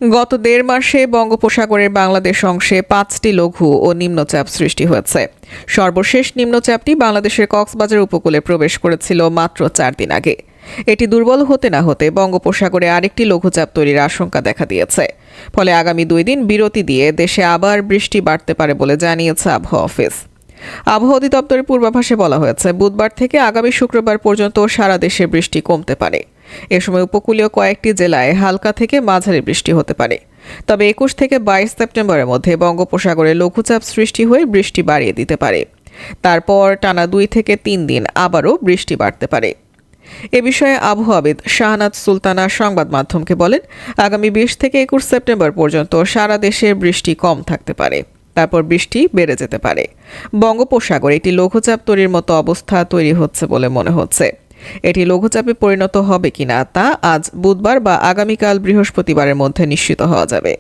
গত ১.৫ মাসে বঙ্গোপসাগরের বাংলাদেশ অংশে ৫টি লঘু ও নিম্নচাপ সৃষ্টি হয়েছে। সর্বশেষ নিম্নচাপটি বাংলাদেশের কক্সবাজার উপকূলে প্রবেশ করেছিল মাত্র ৪ দিন আগে। এটি দুর্বল হতে না হতে বঙ্গোপসাগরে আরেকটি লঘুচাপ তৈরির আশঙ্কা দেখা দিয়েছে। ফলে আগামী ২ দিন বিরতি দিয়ে দেশে আবার বৃষ্টি বাড়তে পারে বলে জানিয়েছে আবহাওয়া অফিস। আবহাওয়া অধিদপ্তরের পূর্বাভাসে বলা হয়েছে, বুধবার থেকে আগামী শুক্রবার পর্যন্ত সারা দেশে বৃষ্টি কমতে পারে। এ সময় উপকূলীয় কয়েকটি জেলায় হালকা থেকে মাঝারি বৃষ্টি হতে পারে। তবে ২১ থেকে ২২ সেপ্টেম্বরের মধ্যে বঙ্গোপসাগরে লঘুচাপ সৃষ্টি হয়ে বৃষ্টি বাড়িয়ে দিতে পারে। তারপর টানা ২ থেকে ৩ দিন আবারও বৃষ্টি বাড়তে পারে। এ বিষয়ে আবহাওয়াবিদ শাহনাজ সুলতানা সংবাদ মাধ্যমকে বলেন, আগামী ২০ থেকে ২১ সেপ্টেম্বর পর্যন্ত সারা দেশে বৃষ্টি কম থাকতে পারে। তারপর বৃষ্টি বেড়ে যেতে পারে। বঙ্গোপসাগরে একটি লঘুচাপ তৈরির মতো অবস্থা তৈরি হচ্ছে বলে মনে হচ্ছে। এটি লঘুচাপে পরিণত হবে কিনা তা আজ বুধবার বা আগামীকাল বৃহস্পতিবারের মধ্যে নিশ্চিত হওয়া যাবে।